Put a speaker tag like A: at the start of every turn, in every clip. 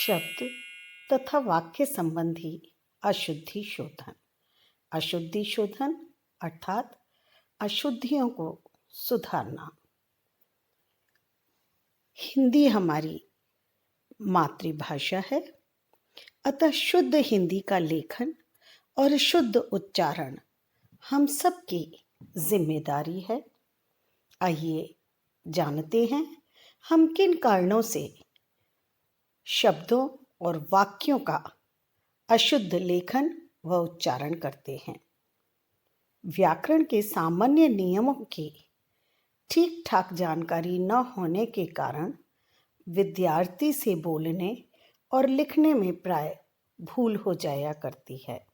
A: शब्द तथा वाक्य संबंधी अशुद्धि शोधन। अशुद्धि शोधन अर्थात अशुद्धियों को सुधारना। हिंदी हमारी मातृभाषा है, अतः शुद्ध हिंदी का लेखन और शुद्ध उच्चारण हम सबकी जिम्मेदारी है। आइए जानते हैं हम किन कारणों से शब्दों और वाक्यों का अशुद्ध लेखन व उच्चारण करते हैं। व्याकरण के सामान्य नियमों की ठीक ठाक जानकारी न होने के कारण विद्यार्थी से बोलने और लिखने में प्राय भूल हो जाया करती है।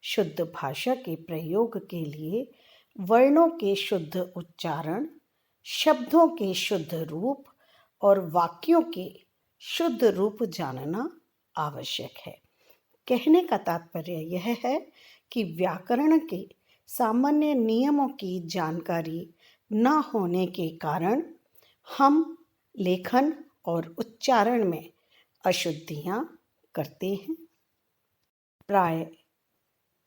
A: शुद्ध भाषा के प्रयोग के लिए वर्णों के शुद्ध उच्चारण, शब्दों के शुद्ध रूप और वाक्यों के शुद्ध रूप जानना आवश्यक है। कहने का तात्पर्य यह है कि व्याकरण के सामान्य नियमों की जानकारी न होने के कारण हम लेखन और उच्चारण में अशुद्धियां करते हैं। प्राय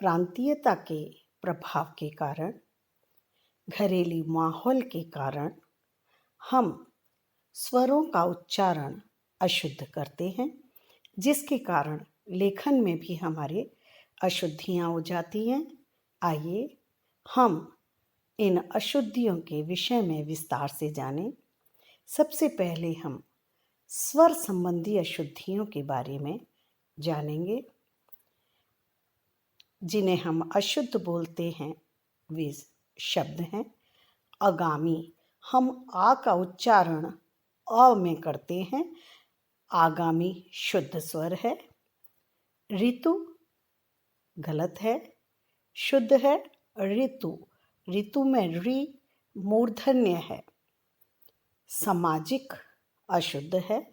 A: प्रांतीयता के प्रभाव के कारण, घरेलू माहौल के कारण हम स्वरों का उच्चारण अशुद्ध करते हैं, जिसके कारण लेखन में भी हमारे अशुद्धियां हो जाती हैं। आइए हम इन अशुद्धियों के विषय में विस्तार से जानें। सबसे पहले हम स्वर संबंधी अशुद्धियों के बारे में जानेंगे। जिन्हें हम अशुद्ध बोलते हैं वे शब्द हैं आगामी। हम आ का उच्चारण अ में करते हैं, आगामी शुद्ध स्वर है। ऋतु गलत है, शुद्ध है ऋतु। ऋतु में रि मूर्धन्य है। सामाजिक अशुद्ध है,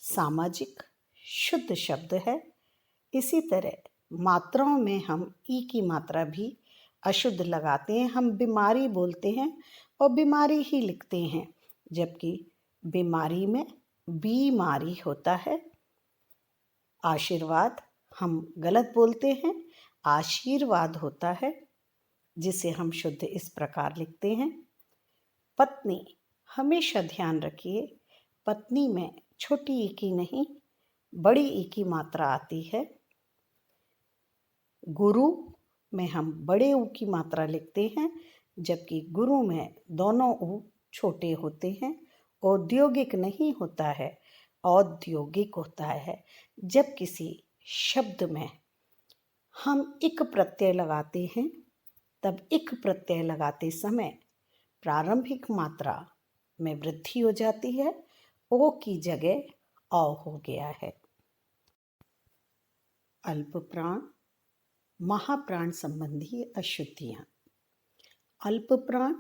A: सामाजिक शुद्ध शब्द है। इसी तरह मात्राओं में हम ई की मात्रा भी अशुद्ध लगाते हैं। हम बीमारी बोलते हैं और बीमारी ही लिखते हैं, जबकि बीमारी में बीमारी होता है। आशीर्वाद हम गलत बोलते हैं, आशीर्वाद होता है, जिसे हम शुद्ध इस प्रकार लिखते हैं। पत्नी हमेशा ध्यान रखिए, पत्नी में छोटी ई की नहीं बड़ी ई की मात्रा आती है। गुरु में हम बड़े ऊ की मात्रा लिखते हैं, जबकि गुरु में दोनों ऊ छोटे होते हैं। औद्योगिक नहीं होता है, औद्योगिक होता है। जब किसी शब्द में हम इक प्रत्यय लगाते हैं, तब इक प्रत्यय लगाते समय प्रारंभिक मात्रा में वृद्धि हो जाती है। ओ की जगह औ हो गया है। अल्प प्राण महाप्राण संबंधी अशुद्धियां। अल्प प्राण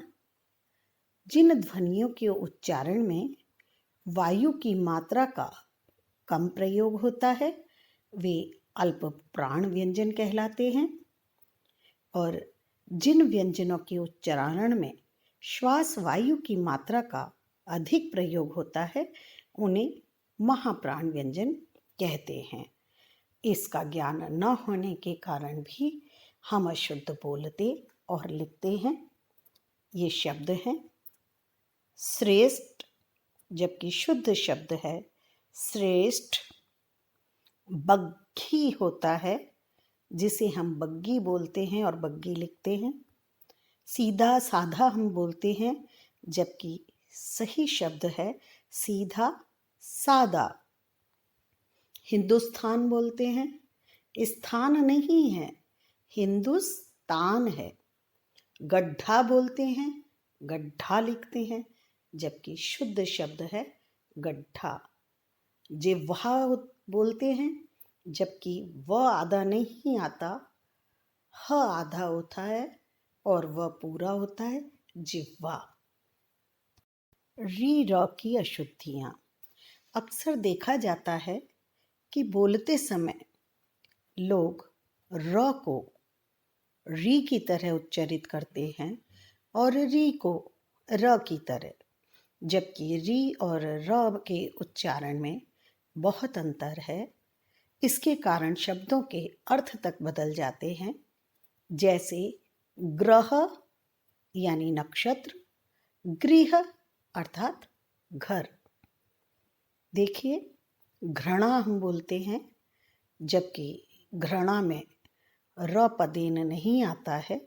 A: जिन ध्वनियों के उच्चारण में वायु की मात्रा का कम प्रयोग होता है वे अल्प प्राण व्यंजन कहलाते हैं, और जिन व्यंजनों के उच्चारण में श्वास वायु की मात्रा का अधिक प्रयोग होता है उन्हें महाप्राण व्यंजन कहते हैं। इसका ज्ञान न होने के कारण भी हम अशुद्ध बोलते और लिखते हैं। ये शब्द हैं श्रेष्ठ, जबकि शुद्ध शब्द है श्रेष्ठ। बग्घी होता है, जिसे हम बग्गी बोलते हैं और बग्गी लिखते हैं। सीधा साधा हम बोलते हैं, जबकि सही शब्द है सीधा सादा। हिंदुस्तान बोलते हैं, स्थान नहीं है, हिंदुस्तान है। गड्ढा बोलते हैं, गड्ढा लिखते हैं, जबकि शुद्ध शब्द है गड्ढा। जिह्वा बोलते हैं, जबकि व आधा नहीं आता, ह आधा होता है और वह पूरा होता है जिह्वा। री र की अशुद्धियाँ। अक्सर देखा जाता है कि बोलते समय लोग र को री की तरह उच्चारित करते हैं और री को र की तरह, जबकि री और र के उच्चारण में बहुत अंतर है। इसके कारण शब्दों के अर्थ तक बदल जाते हैं। जैसे ग्रह यानी नक्षत्र, गृह अर्थात घर। देखिए, घृणा हम बोलते हैं, जबकि घृणा में र पदेन नहीं आता है,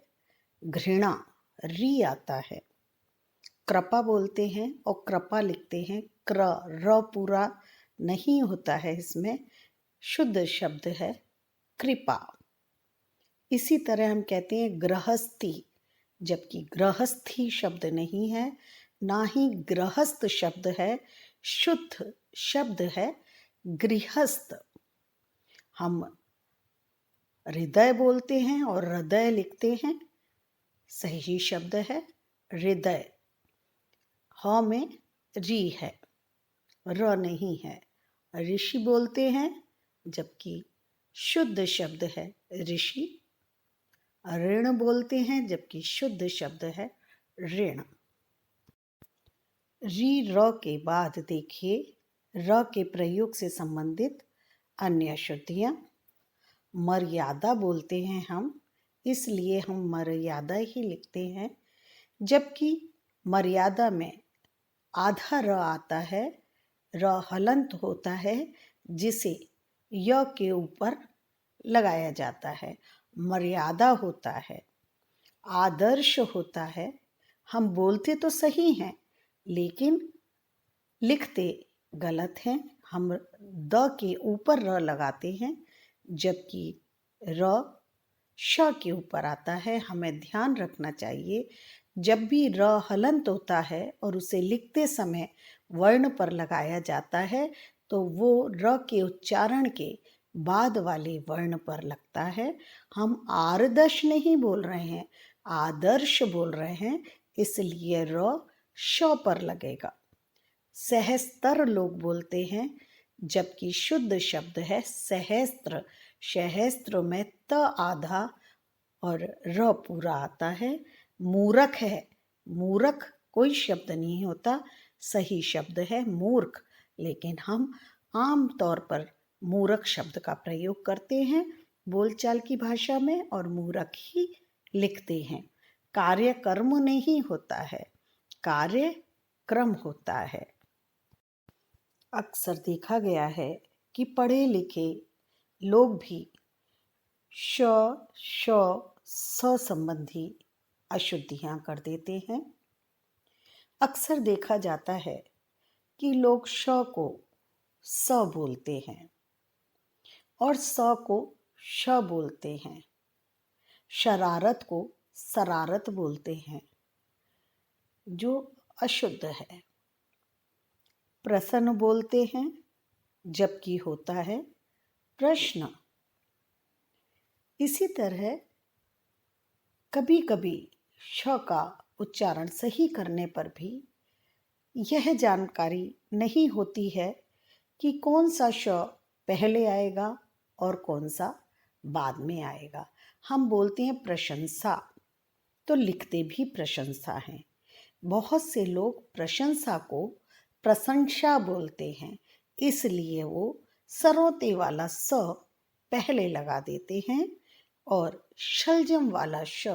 A: घृणा री आता है। कृपा बोलते हैं और कृपा लिखते हैं, र पूरा नहीं होता है, इसमें शुद्ध शब्द है कृपा। इसी तरह हम कहते हैं गृहस्थी, जबकि गृहस्थी शब्द नहीं है, ना ही गृहस्थ शब्द है, शुद्ध शब्द है गृहस्थ। हम हृदय बोलते हैं और हृदय लिखते हैं, सही शब्द है हृदय। ह में री है, र नहीं है। ऋषि बोलते हैं, जबकि शुद्ध शब्द है ऋषि। ऋण बोलते हैं, जबकि शुद्ध शब्द है ऋण। री र के बाद देखिए र के प्रयोग से संबंधित अन्य शुद्धियाँ। मर्यादा बोलते हैं हम, इसलिए हम मर्यादा ही लिखते हैं, जबकि मर्यादा में आधा र आता है, र हलंत होता है, जिसे य के ऊपर लगाया जाता है। मर्यादा होता है, आदर्श होता है। हम बोलते तो सही हैं, लेकिन लिखते गलत हैं। हम द के ऊपर र लगाते हैं, जबकि र श के ऊपर आता है। हमें ध्यान रखना चाहिए, जब भी र हलंत होता है और उसे लिखते समय वर्ण पर लगाया जाता है, तो वो र के उच्चारण के बाद वाले वर्ण पर लगता है। हम आर्दश नहीं बोल रहे हैं, आदर्श बोल रहे हैं, इसलिए र श पर लगेगा। सहस्त्र लोग बोलते हैं, जबकि शुद्ध शब्द है सहस्त्र। सहस्त्र में त आधा और र पूरा आता है। मूरख है, मूरख कोई शब्द नहीं होता, सही शब्द है मूर्ख, लेकिन हम आम तौर पर मूरख शब्द का प्रयोग करते हैं बोलचाल की भाषा में, और मूरख ही लिखते हैं। कार्य कर्म नहीं होता है, कार्य क्रम होता है। अक्सर देखा गया है कि पढ़े लिखे लोग भी श, श, स संबंधी अशुद्धियां कर देते हैं। अक्सर देखा जाता है कि लोग श को स बोलते हैं और स को श बोलते हैं। शरारत को सरारत बोलते हैं, जो अशुद्ध है। प्रश्न बोलते हैं, जबकि होता है प्रश्न। इसी तरह कभी कभी श का उच्चारण सही करने पर भी यह जानकारी नहीं होती है कि कौन सा श पहले आएगा और कौन सा बाद में आएगा। हम बोलते हैं प्रशंसा, तो लिखते भी प्रशंसा हैं। बहुत से लोग प्रशंसा को प्रशंसा बोलते हैं, इसलिए वो सरोते वाला स पहले लगा देते हैं और शलजम वाला श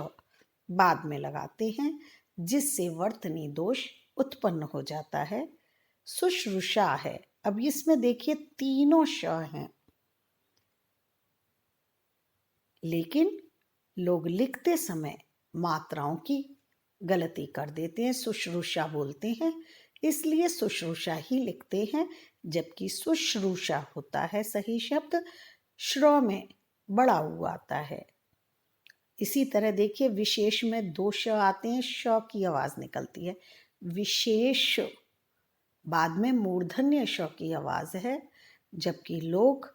A: बाद में लगाते हैं, जिससे वर्तनी दोष उत्पन्न हो जाता है। शुश्रूषा है, अब इसमें देखिए तीनों श हैं, लेकिन लोग लिखते समय मात्राओं की गलती कर देते हैं। शुश्रूषा बोलते हैं, इसलिए शुश्रूषा ही लिखते हैं, जबकि शुश्रूषा होता है सही शब्द। श्र में बड़ा ऊ आता है। इसी तरह देखिए विशेष में दो श आते हैं, श की आवाज निकलती है। विशेष बाद में मूर्धन्य श की आवाज है, जबकि लोग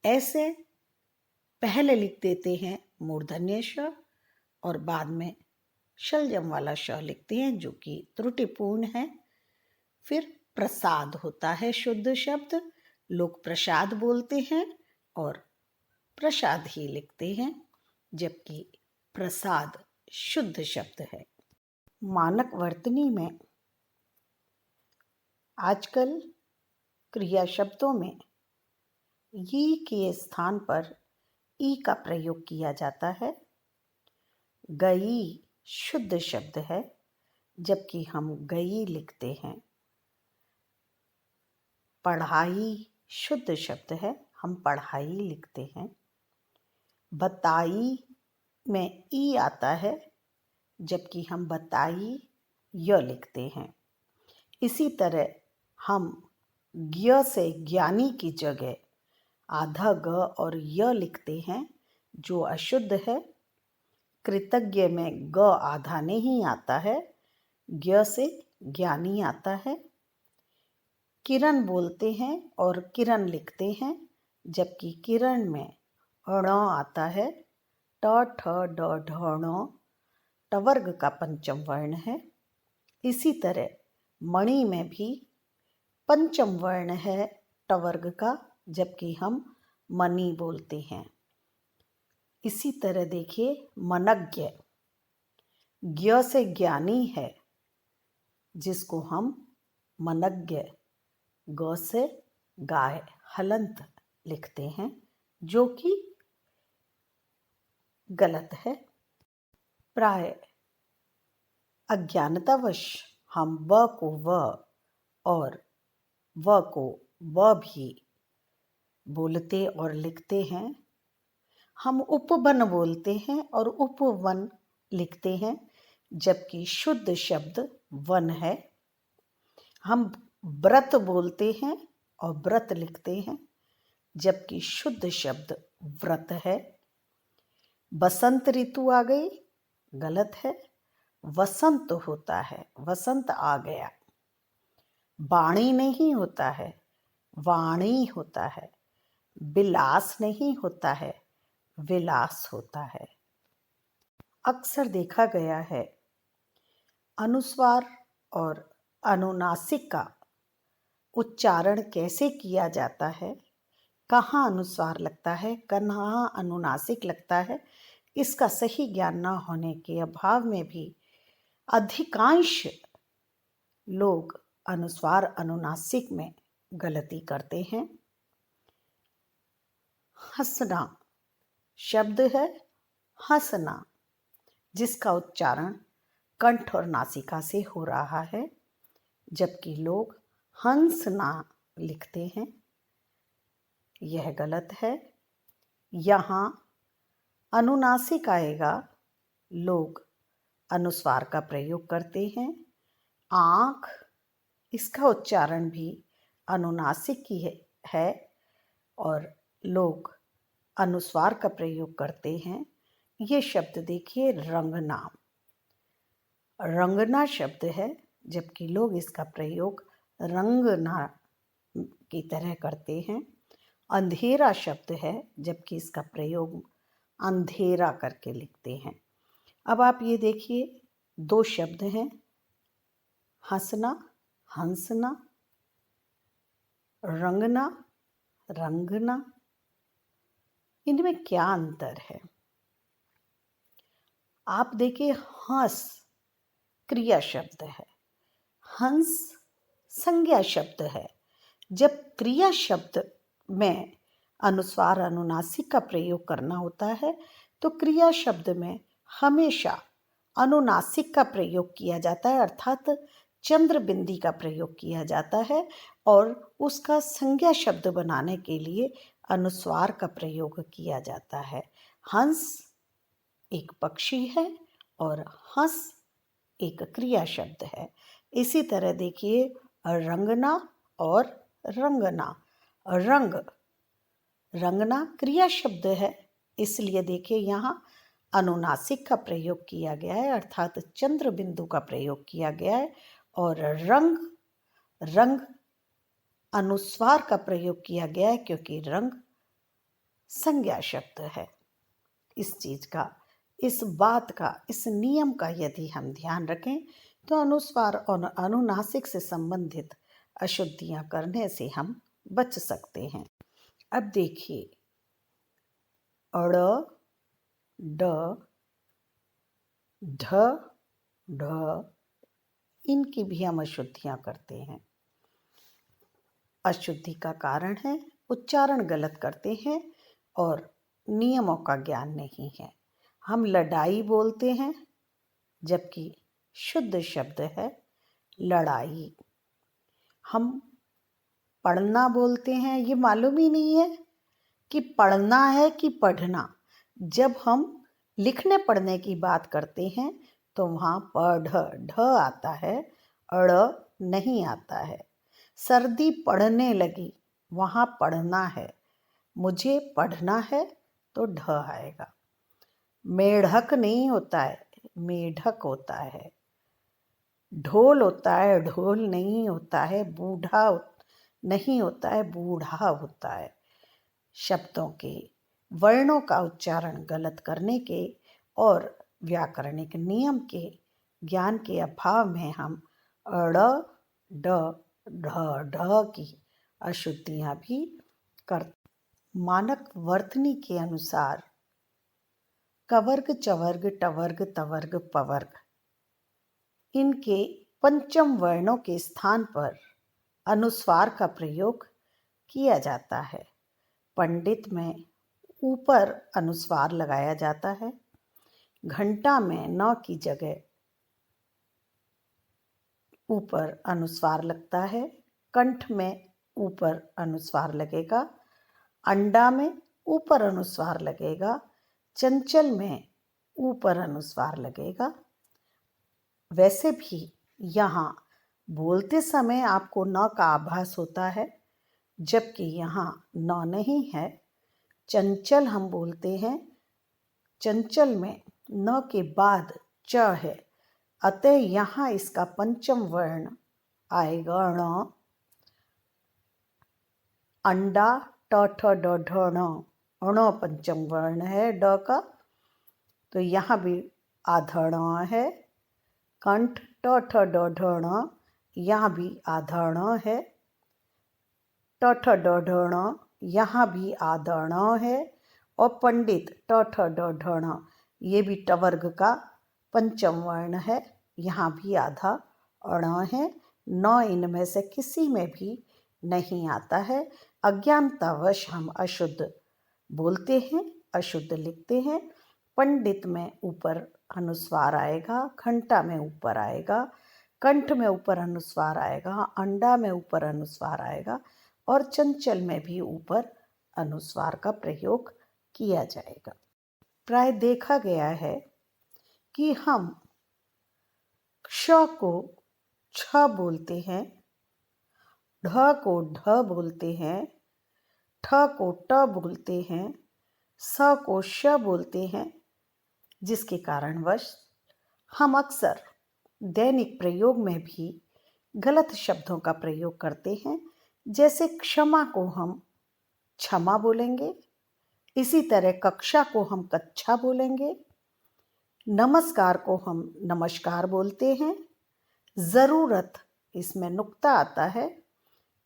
A: ऐसे पहले लिख देते हैं मूर्धन्य श और बाद में शलजम वाला श लिखते हैं, जो कि त्रुटिपूर्ण है। फिर प्रसाद होता है शुद्ध शब्द, लोग प्रसाद बोलते हैं और प्रसाद ही लिखते हैं, जबकि प्रसाद शुद्ध शब्द है। मानक वर्तनी में आजकल क्रिया शब्दों में ये के स्थान पर ई का प्रयोग किया जाता है। गई शुद्ध शब्द है, जबकि हम गई लिखते हैं। पढ़ाई शुद्ध शब्द है, हम पढ़ाई लिखते हैं। बताई में ई आता है, जबकि हम बताई य लिखते हैं। इसी तरह हम ज्ञ से ज्ञानी की जगह आधा ग और य लिखते हैं, जो अशुद्ध है। कृतज्ञ में ग आधा नहीं आता है, ज्ञ से ज्ञानी आता है। किरण बोलते हैं और किरण लिखते हैं, जबकि किरण में ण आता है। ट ठ ड ढ ण टवर्ग का पंचम वर्ण है। इसी तरह मणि में भी पंचम वर्ण है टवर्ग का, जबकि हम मणि बोलते हैं। इसी तरह देखिए मनज्ञ, ज्ञ से ज्ञानी है, जिसको हम मनज्ञ ग से गाय हलंत लिखते हैं, जो कि गलत है। प्राय अज्ञानतावश हम ब को व और व को व भी बोलते और लिखते हैं। हम उपवन बोलते हैं और उपवन लिखते हैं, जबकि शुद्ध शब्द वन है। हम व्रत बोलते हैं और व्रत लिखते हैं, जबकि शुद्ध शब्द व्रत है। बसंत ऋतु आ गई, गलत है। वसंत होता है, वसंत आ गया। वाणी नहीं होता है, वाणी होता है। विलास नहीं होता है, विलास होता है। अक्सर देखा गया है अनुस्वार और अनुनासिक का उच्चारण कैसे किया जाता है, कहाँ अनुस्वार लगता है, कहाँ अनुनासिक लगता है, इसका सही ज्ञान न होने के अभाव में भी अधिकांश लोग अनुस्वार अनुनासिक में गलती करते हैं। हंसना शब्द है, हंसना, जिसका उच्चारण कंठ और नासिका से हो रहा है, जबकि लोग हंसना लिखते हैं। यह गलत है। यहाँ अनुनासिक आएगा, लोग अनुस्वार का प्रयोग करते हैं। आँख, इसका उच्चारण भी अनुनासिक ही है और लोग अनुस्वार का प्रयोग करते हैं। ये शब्द देखिए रंगना, रंगना शब्द है, जबकि लोग इसका प्रयोग रंगना की तरह करते हैं। अंधेरा शब्द है, जबकि इसका प्रयोग अंधेरा करके लिखते हैं। अब आप ये देखिए, दो शब्द हैं, हंसना, हंसना, रंगना, रंगना। इनमें क्या अंतर है? आप देखिए, हंस क्रिया शब्द है, हंस संज्ञा शब्द है। जब क्रिया शब्द में अनुस्वार अनुनासिक का प्रयोग करना होता है, तो क्रिया शब्द में हमेशा अनुनासिक का प्रयोग किया जाता है, अर्थात चंद्र बिंदी का प्रयोग किया जाता है, और उसका संज्ञा शब्द बनाने के लिए अनुस्वार का प्रयोग किया जाता है। हंस एक पक्षी है और हंस एक क्रिया शब्द है। इसी तरह देखिए रंगना और रंगना। रंग, रंगना क्रिया शब्द है, इसलिए देखिए यहाँ अनुनासिक का प्रयोग किया गया है, अर्थात चंद्र बिंदु का प्रयोग किया गया है। और रंग, रंग अनुस्वार का प्रयोग किया गया है, क्योंकि रंग संज्ञा शब्द है। इस चीज का, इस बात का, इस नियम का यदि हम ध्यान रखें, तो अनुस्वार और अनुनासिक से संबंधित अशुद्धियां करने से हम बच सकते हैं। अब देखिए अड़, ड, ढ, ढ, इनकी भी हम अशुद्धियां करते हैं। अशुद्धि का कारण है, उच्चारण गलत करते हैं और नियमों का ज्ञान नहीं है। हम लड़ाई बोलते हैं जबकि शुद्ध शब्द है लड़ाई। हम पढ़ना बोलते हैं, ये मालूम ही नहीं है कि पढ़ना है कि पढ़ना। जब हम लिखने पढ़ने की बात करते हैं तो वहाँ पढ़ ढ आता है, अड़ नहीं आता है। सर्दी पढ़ने लगी, वहाँ पढ़ना है। मुझे पढ़ना है तो ढ आएगा। मेढक नहीं होता है, मेढक होता है। ढोल होता है, ढोल नहीं होता है। बूढ़ा नहीं होता है, बूढ़ा होता है। शब्दों के वर्णों का उच्चारण गलत करने के और व्याकरणिक नियम के ज्ञान के अभाव में हम अड़ ड ढ ढ की अशुद्धियां भी कर। मानक वर्तनी के अनुसार कवर्ग चवर्ग टवर्ग तवर्ग पवर्ग इनके पंचम वर्णों के स्थान पर अनुस्वार का प्रयोग किया जाता है। पंडित में ऊपर अनुस्वार लगाया जाता है। घंटा में न की जगह ऊपर अनुस्वार लगता है। कंठ में ऊपर अनुस्वार लगेगा। अंडा में ऊपर अनुस्वार लगेगा। चंचल में ऊपर अनुस्वार लगेगा। वैसे भी यहाँ बोलते समय आपको न का आभास होता है, जबकि यहाँ न नहीं है। चंचल हम बोलते हैं, चंचल में न के बाद च है, अतः यहाँ इसका पंचम वर्ण आएगा ण। अंडा ट ठ ड ढ ण, ण पंचम वर्ण है ड का, तो यहाँ भी आधा ण है। कंठ ट ठ ड ढ ण, यहाँ भी आधा ण है। ट ठ ड ढ ण, यहाँ भी आधा ण है। और पंडित ट ठ ड ढ ण, ये भी टवर्ग का पंचम वर्ण है, यहाँ भी आधा अण है। न इनमें से किसी में भी नहीं आता है। अज्ञानतावश हम अशुद्ध बोलते हैं, अशुद्ध लिखते हैं। पंडित में ऊपर अनुस्वार आएगा, घंटा में ऊपर आएगा, कंठ में ऊपर अनुस्वार आएगा, अंडा में ऊपर अनुस्वार आएगा और चंचल में भी ऊपर अनुस्वार का प्रयोग किया जाएगा। प्राय देखा गया है कि हम क्ष को छ बोलते हैं, ढ को ढ बोलते हैं, ठ को ट बोलते हैं, स को श बोलते हैं, जिसके कारणवश हम अक्सर दैनिक प्रयोग में भी गलत शब्दों का प्रयोग करते हैं। जैसे क्षमा को हम क्षमा बोलेंगे, इसी तरह कक्षा को हम कक्षा बोलेंगे। नमस्कार को हम नमस्कार बोलते हैं। ज़रूरत, इसमें नुक्ता आता है,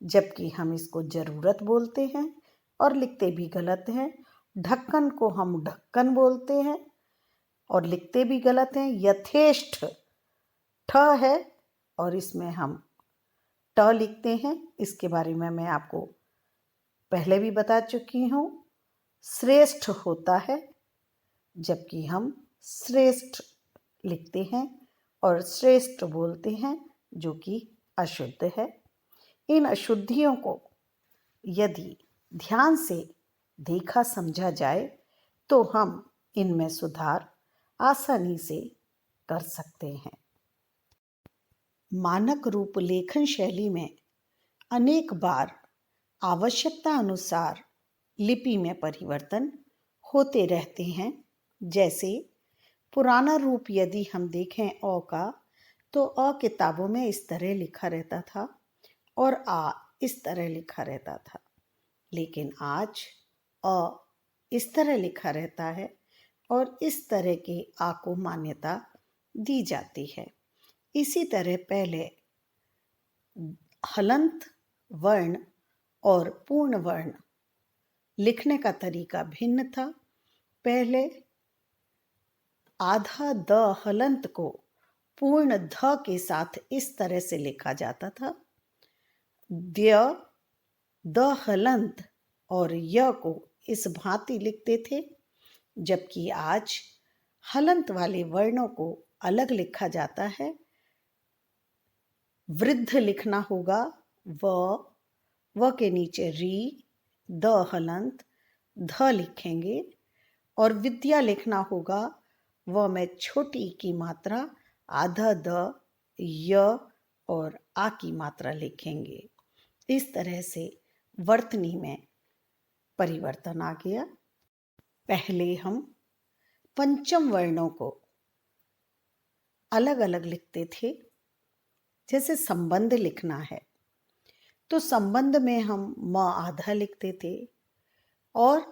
A: जबकि हम इसको ज़रूरत बोलते हैं और लिखते भी गलत हैं। ढक्कन को हम ढक्कन बोलते हैं और लिखते भी गलत हैं। यथेष्ट ठ है और इसमें हम ट लिखते हैं। इसके बारे में मैं आपको पहले भी बता चुकी हूँ। श्रेष्ठ होता है, जबकि हम श्रेष्ठ लिखते हैं और श्रेष्ठ बोलते हैं, जो कि अशुद्ध है। इन अशुद्धियों को यदि ध्यान से देखा समझा जाए तो हम इनमें सुधार आसानी से कर सकते हैं। मानक रूप लेखन शैली में अनेक बार आवश्यकता अनुसार लिपि में परिवर्तन होते रहते हैं। जैसे पुराना रूप यदि हम देखें अ का, तो अ किताबों में इस तरह लिखा रहता था और आ इस तरह लिखा रहता था, लेकिन आज अ इस तरह लिखा रहता है और इस तरह के आ को मान्यता दी जाती है। इसी तरह पहले हलंत वर्ण और पूर्ण वर्ण लिखने का तरीका भिन्न था। पहले आधा द हलंत को पूर्ण ध के साथ इस तरह से लिखा जाता था। द्य द हलंत और य को इस भांति लिखते थे, जबकि आज हलंत वाले वर्णों को अलग लिखा जाता है। वृद्ध लिखना होगा व के नीचे री, द हलंत ध लिखेंगे, और विद्या लिखना होगा व में छोटी की मात्रा आधा द, य और आ की मात्रा लिखेंगे। इस तरह से वर्तनी में परिवर्तन आ गया। पहले हम पंचम वर्णों को अलग अलग लिखते थे। जैसे संबंध लिखना है तो संबंध में हम म आधा लिखते थे और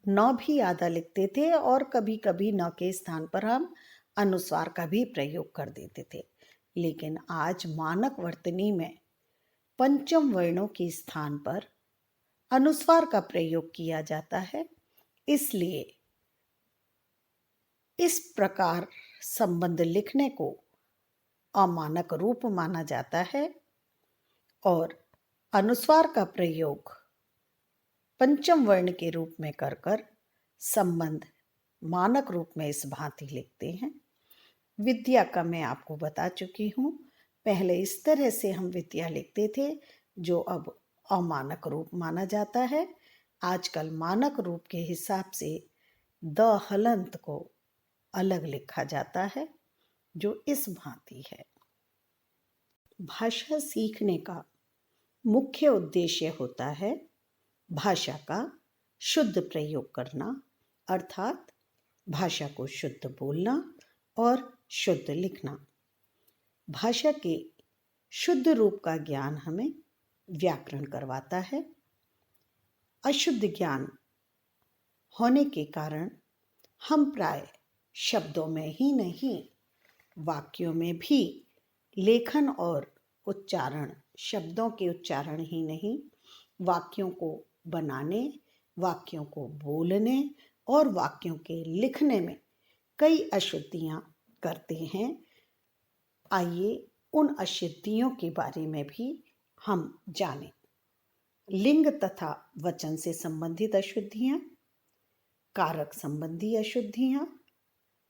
A: न भी आधा लिखते थे, और कभी कभी न के स्थान पर हम अनुस्वार का भी प्रयोग कर देते थे। लेकिन आज मानक वर्तनी में पंचम वर्णों के स्थान पर अनुस्वार का प्रयोग किया जाता है। इसलिए इस प्रकार संबंध लिखने को अमानक रूप माना जाता है और अनुस्वार का प्रयोग पंचम वर्ण के रूप में कर कर संबंध मानक रूप में इस भांति लिखते हैं। विद्या का मैं आपको बता चुकी हूँ। पहले इस तरह से हम विद्या लिखते थे, जो अब अमानक रूप माना जाता है। आजकल मानक रूप के हिसाब से द हलंत को अलग लिखा जाता है, जो इस भांति है। भाषा सीखने का मुख्य उद्देश्य होता है भाषा का शुद्ध प्रयोग करना, अर्थात भाषा को शुद्ध बोलना और शुद्ध लिखना। भाषा के शुद्ध रूप का ज्ञान हमें व्याकरण करवाता है। अशुद्ध ज्ञान होने के कारण हम प्राय शब्दों में ही नहीं, वाक्यों में भी लेखन और उच्चारण, शब्दों के उच्चारण ही नहीं, वाक्यों को बनाने, वाक्यों को बोलने और वाक्यों के लिखने में कई अशुद्धियां करते हैं। आइए उन अशुद्धियों के बारे में भी हम जानें। लिंग तथा वचन से संबंधित अशुद्धियां, कारक संबंधी अशुद्धियां,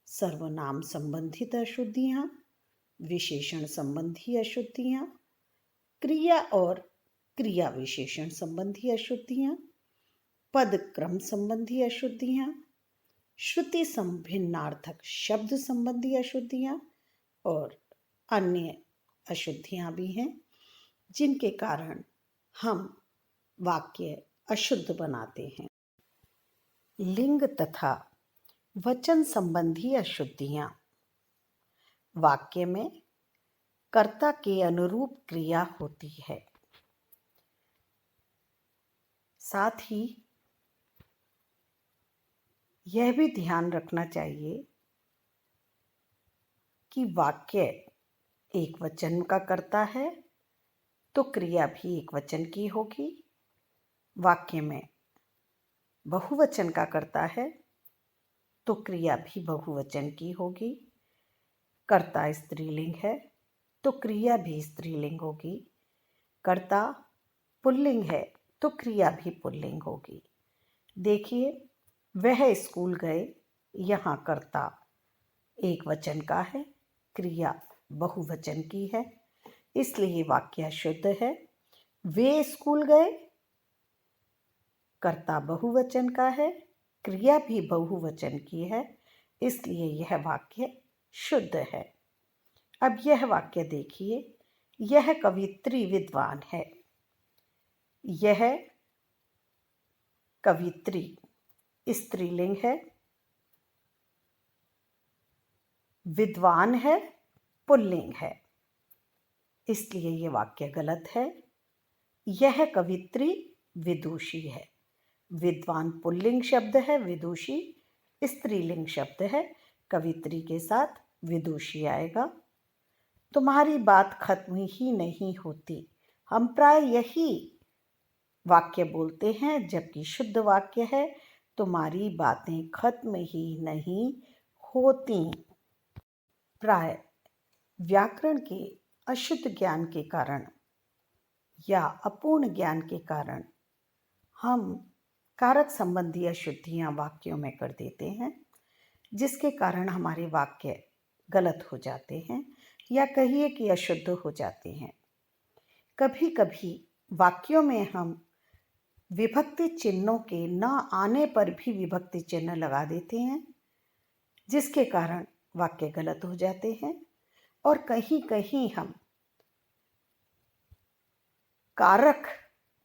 A: सर्वनाम संबंधित अशुद्धियां, विशेषण संबंधी अशुद्धियां, क्रिया और क्रिया विशेषण संबंधी अशुद्धियां, पद क्रम संबंधी अशुद्धियां, श्रुति भिन्नार्थक शब्द संबंधी अशुद्धियां और अन्य अशुद्धियां भी हैं, जिनके कारण हम वाक्य अशुद्ध बनाते हैं। लिंग तथा वचन संबंधी अशुद्धियां, वाक्य में कर्ता के अनुरूप क्रिया होती है। साथ ही यह भी ध्यान रखना चाहिए कि वाक्य एक वचन का कर्ता है तो क्रिया भी एक वचन की होगी। वाक्य में बहुवचन का कर्ता है तो क्रिया भी बहुवचन की होगी। कर्ता स्त्रीलिंग है तो क्रिया भी स्त्रीलिंग होगी। कर्ता पुल्लिंग है तो क्रिया भी पुल्लिंग होगी। देखिए, वह स्कूल गए, यहाँ कर्ता एक वचन का है, क्रिया बहुवचन की है, इसलिए वाक्य शुद्ध है। वे स्कूल गए, कर्ता बहुवचन का है, क्रिया भी बहुवचन की है, इसलिए यह वाक्य शुद्ध है। अब यह वाक्य देखिए, यह कवित्री विद्वान है। यह कवित्री स्त्रीलिंग है, विद्वान है पुल्लिंग है, इसलिए यह वाक्य गलत है। यह कवित्री विदुषी है। विद्वान पुल्लिंग शब्द है, विदुषी स्त्रीलिंग शब्द है, कवित्री के साथ विदुषी आएगा। तुम्हारी बात खत्म ही नहीं होती। हम प्राय यही वाक्य बोलते हैं, जबकि शुद्ध वाक्य है तुम्हारी बातें खत्म ही नहीं होती। प्राय व्याकरण के अशुद्ध ज्ञान के कारण या अपूर्ण ज्ञान के कारण हम कारक संबंधी अशुद्धियां वाक्यों में कर देते हैं, जिसके कारण हमारे वाक्य गलत हो जाते हैं या कहिए कि अशुद्ध हो जाते हैं। कभी कभी वाक्यों में हम विभक्ति चिन्हों के न आने पर भी विभक्ति चिन्ह लगा देते हैं, जिसके कारण वाक्य गलत हो जाते हैं। और कहीं कहीं हम कारक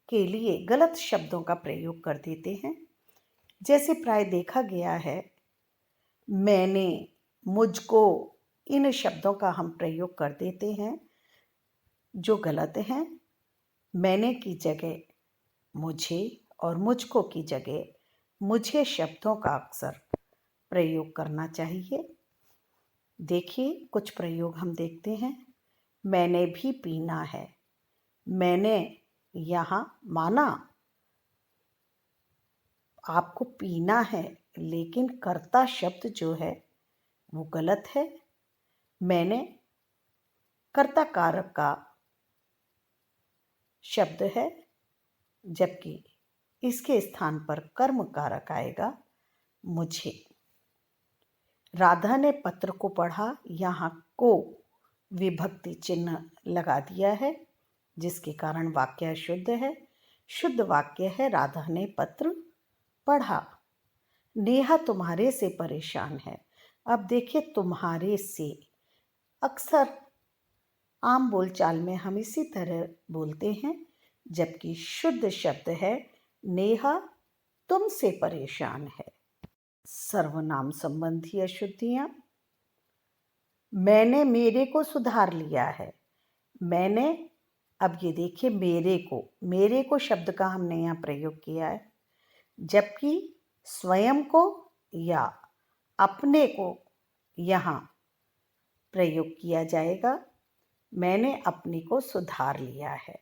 A: के लिए गलत शब्दों का प्रयोग कर देते हैं। जैसे प्राय देखा गया है, मैंने, मुझको, इन शब्दों का हम प्रयोग कर देते हैं जो गलत हैं। मैंने की जगह मुझे और मुझको की जगह मुझे शब्दों का अक्सर प्रयोग करना चाहिए। देखिए, कुछ प्रयोग हम देखते हैं। मैंने भी पीना है। मैंने यहाँ माना आपको पीना है, लेकिन कर्ता शब्द जो है वो गलत है। मैंने कर्ता कारक का शब्द है, जबकि इसके स्थान पर कर्म कारक आएगा मुझे। राधा ने पत्र को पढ़ा, यहाँ को विभक्ति चिन्ह लगा दिया है, जिसके कारण वाक्य अशुद्ध है। शुद्ध वाक्य है, राधा ने पत्र पढ़ा। नेहा तुम्हारे से परेशान है। अब देखिए, तुम्हारे से अक्सर आम बोलचाल में हम इसी तरह बोलते हैं, जबकि शुद्ध शब्द है नेहा तुमसे परेशान है। सर्वनाम संबंधी अशुद्धियां। मैंने मेरे को सुधार लिया है। मैंने, अब ये देखिए, मेरे को शब्द का हमने यहाँ प्रयोग किया है, जबकि स्वयं को या अपने को यहाँ प्रयोग किया जाएगा। मैंने अपने को सुधार लिया है।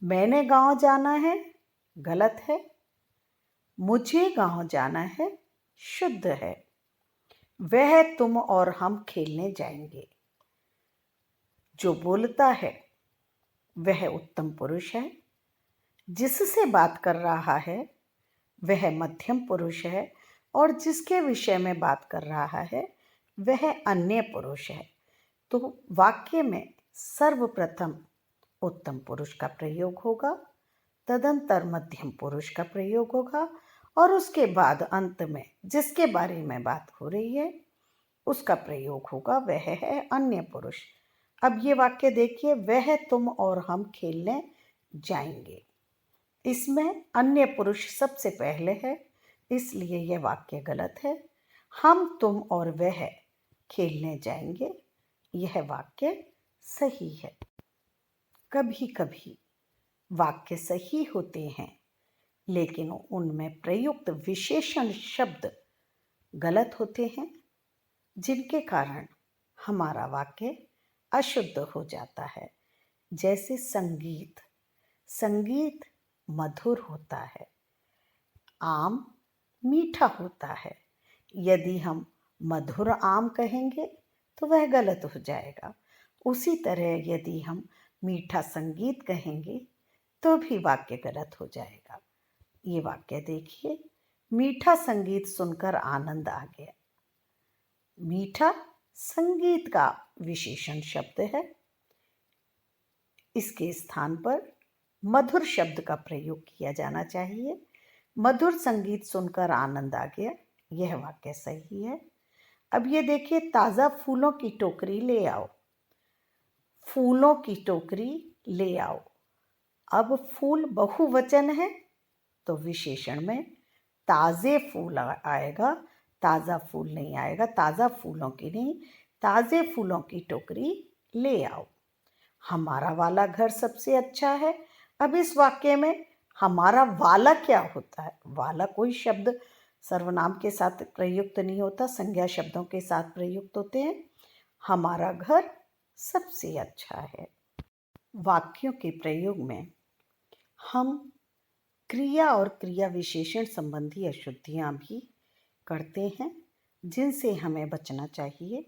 A: मैंने गांव जाना है, गलत है। मुझे गांव जाना है, शुद्ध है। वह, तुम और हम खेलने जाएंगे। जो बोलता है वह उत्तम पुरुष है। जिससे बात कर रहा है वह मध्यम पुरुष है, और जिसके विषय में बात कर रहा है वह अन्य पुरुष है। तो वाक्य में सर्वप्रथम उत्तम पुरुष का प्रयोग होगा, तदंतर मध्यम पुरुष का प्रयोग होगा, और उसके बाद अंत में जिसके बारे में बात हो रही है उसका प्रयोग होगा, वह है अन्य पुरुष। अब ये वाक्य देखिए, वह, तुम और हम खेलने जाएंगे। इसमें अन्य पुरुष सबसे पहले है, इसलिए यह वाक्य गलत है। हम, तुम और वह खेलने जाएंगे, यह वाक्य सही है। कभी कभी वाक्य सही होते हैं, लेकिन उनमें प्रयुक्त विशेषण शब्द गलत होते हैं, जिनके कारण हमारा वाक्य अशुद्ध हो जाता है। जैसे संगीत। संगीत मधुर होता है, आम मीठा होता है। यदि हम मधुर आम कहेंगे तो वह गलत हो जाएगा। उसी तरह यदि हम मीठा संगीत कहेंगे तो भी वाक्य गलत हो जाएगा। ये वाक्य देखिए, मीठा संगीत सुनकर आनंद आ गया। मीठा संगीत का विशेषण शब्द है, इसके स्थान पर मधुर शब्द का प्रयोग किया जाना चाहिए। मधुर संगीत सुनकर आनंद आ गया, यह वाक्य सही है। अब ये देखिए, ताज़ा फूलों की टोकरी ले आओ। फूलों की टोकरी ले आओ। अब फूल बहुवचन है तो विशेषण में ताज़े फूल आएगा, ताज़ा फूल नहीं आएगा। ताज़ा फूलों की नहीं, ताज़े फूलों की टोकरी ले आओ। हमारा वाला घर सबसे अच्छा है। अब इस वाक्य में हमारा वाला क्या होता है? वाला कोई शब्द सर्वनाम के साथ प्रयुक्त नहीं होता, संज्ञा शब्दों के साथ प्रयुक्त होते हैं। हमारा घर सबसे अच्छा है। वाक्यों के प्रयोग में हम क्रिया और क्रिया विशेषण संबंधी अशुद्धियां भी करते हैं, जिनसे हमें बचना चाहिए।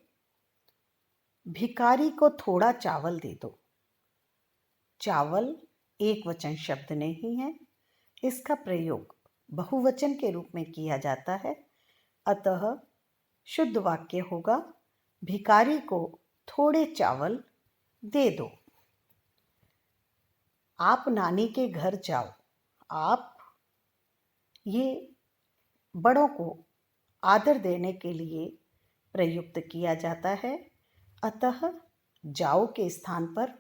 A: भिखारी को थोड़ा चावल दे दो। चावल एक वचन शब्द नहीं है। इसका प्रयोग बहुवचन के रूप में किया जाता है। अतः शुद्ध वाक्य होगा, भिखारी को थोड़े चावल दे दो। आप नानी के घर जाओ। आप ये बड़ों को आदर देने के लिए प्रयुक्त किया जाता है। अतः जाओ के स्थान पर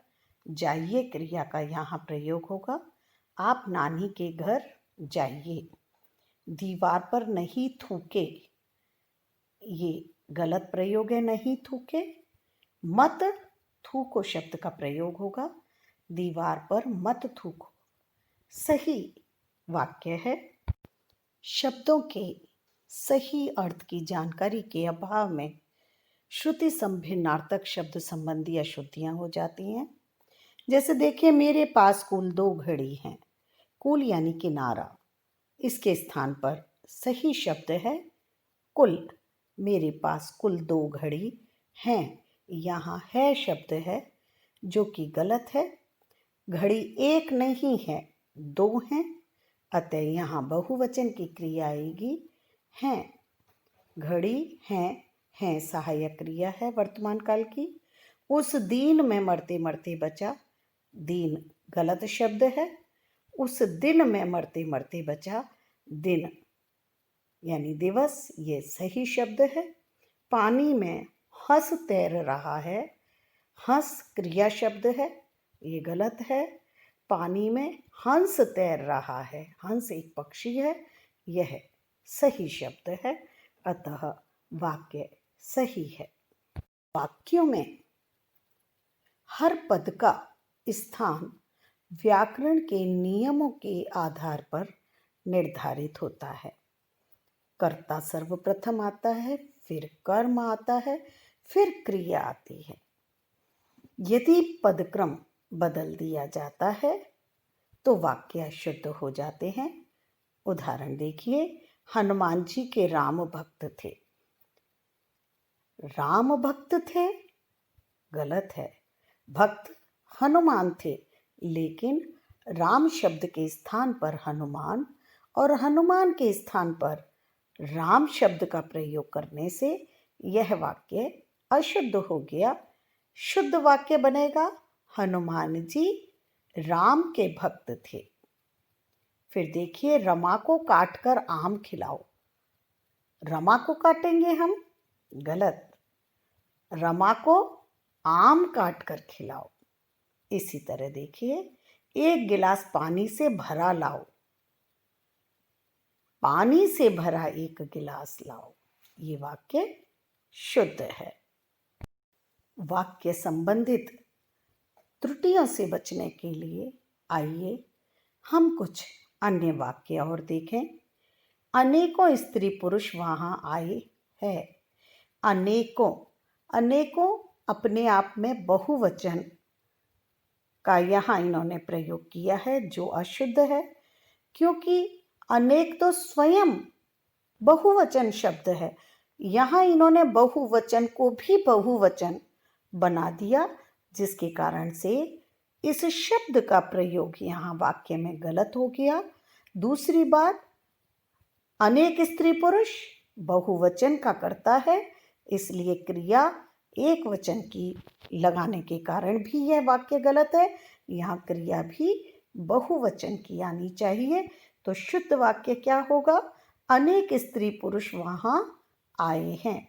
A: जाइए क्रिया का यहाँ प्रयोग होगा। आप नानी के घर जाइए। दीवार पर नहीं थूके, ये गलत प्रयोग है, नहीं थूके। मत थूको शब्द का प्रयोग होगा, दीवार पर मत थूको सही वाक्य है। शब्दों के सही अर्थ की जानकारी के अभाव में श्रुति संभिन्नार्थक शब्द संबंधी अशुद्धियां हो जाती हैं। जैसे देखिए, मेरे पास कुल 2 घड़ी हैं। कुल यानी किनारा, इसके स्थान पर सही शब्द है कुल। मेरे पास कुल 2 घड़ी हैं, यहाँ है शब्द है जो कि गलत है। घड़ी एक नहीं है, 2 हैं, अतः यहाँ बहुवचन की क्रिया आएगी हैं। घड़ी हैं सहायक क्रिया है वर्तमान काल की। उस दिन में मरते मरते बचा, दिन गलत शब्द है। उस दिन में मरते मरते बचा, दिन यानी दिवस, ये सही शब्द है। पानी में हंस तैर रहा है, हंस क्रिया शब्द है, ये गलत है। पानी में हंस तैर रहा है, हंस एक पक्षी है, यह सही शब्द है। अतः वाक्य सही है। वाक्यों में हर पद का स्थान व्याकरण के नियमों के आधार पर निर्धारित होता है। कर्ता सर्वप्रथम आता है, फिर कर्म आता है, फिर क्रिया आती है। यदि पदक्रम बदल दिया जाता है तो वाक्य अशुद्ध हो जाते हैं। उदाहरण देखिए, हनुमान जी के राम भक्त थे। राम भक्त थे गलत है, भक्त हनुमान थे, लेकिन राम शब्द के स्थान पर हनुमान और हनुमान के स्थान पर राम शब्द का प्रयोग करने से यह वाक्य अशुद्ध हो गया। शुद्ध वाक्य बनेगा, हनुमान जी राम के भक्त थे। फिर देखिए, रमा को काटकर आम खिलाओ। रमा को काटेंगे हम, गलत। रमा को आम काटकर खिलाओ। इसी तरह देखिए, एक गिलास पानी से भरा लाओ। पानी से भरा एक गिलास लाओ, ये वाक्य शुद्ध है। वाक्य संबंधित त्रुटियों से बचने के लिए आइए हम कुछ अन्य वाक्य और देखें। अनेकों स्त्री पुरुष वहां आए हैं। अनेकों, अनेकों अपने आप में बहुवचन का यहाँ इन्होंने प्रयोग किया है, जो अशुद्ध है, क्योंकि अनेक तो स्वयं बहुवचन शब्द है। यहाँ इन्होंने बहुवचन को भी बहुवचन बना दिया, जिसके कारण से इस शब्द का प्रयोग यहाँ वाक्य में गलत हो गया। दूसरी बात, अनेक स्त्री पुरुष बहुवचन का करता है, इसलिए क्रिया एक वचन की लगाने के कारण भी यह वाक्य गलत है। यहाँ क्रिया भी बहुवचन की आनी चाहिए। तो शुद्ध वाक्य क्या होगा? अनेक स्त्री पुरुष वहाँ आए हैं।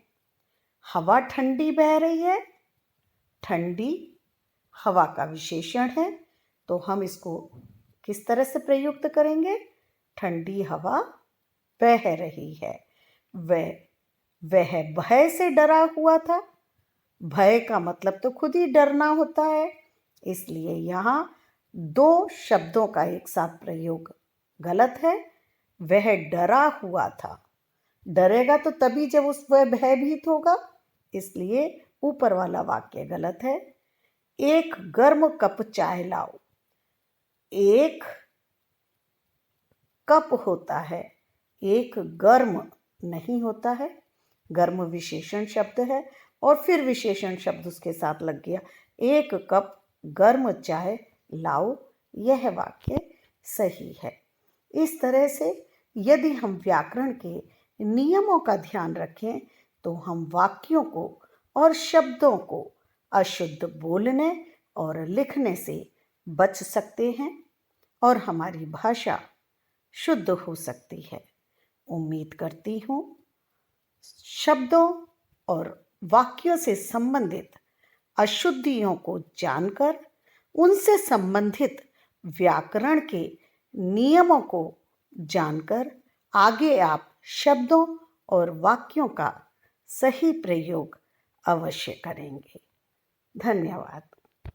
A: हवा ठंडी बह रही है। ठंडी हवा का विशेषण है, तो हम इसको किस तरह से प्रयुक्त करेंगे? ठंडी हवा बह रही है। वह भय से डरा हुआ था। भय का मतलब तो खुद ही डरना होता है, इसलिए यहाँ 2 शब्दों का एक साथ प्रयोग गलत है। वह डरा हुआ था। डरेगा तो तभी जब वह भयभीत होगा, इसलिए ऊपर वाला वाक्य गलत है। एक गर्म कप चाय लाओ। एक कप होता है, एक गर्म नहीं होता है। गर्म विशेषण शब्द है और फिर विशेषण शब्द उसके साथ लग गया। एक कप गर्म चाय लाओ, यह वाक्य सही है। इस तरह से यदि हम व्याकरण के नियमों का ध्यान रखें तो हम वाक्यों को और शब्दों को अशुद्ध बोलने और लिखने से बच सकते हैं और हमारी भाषा शुद्ध हो सकती है। उम्मीद करती हूँ शब्दों और वाक्यों से संबंधित अशुद्धियों को जानकर उनसे संबंधित व्याकरण के नियमों को जानकर आगे आप शब्दों और वाक्यों का सही प्रयोग अवश्य करेंगे। धन्यवाद।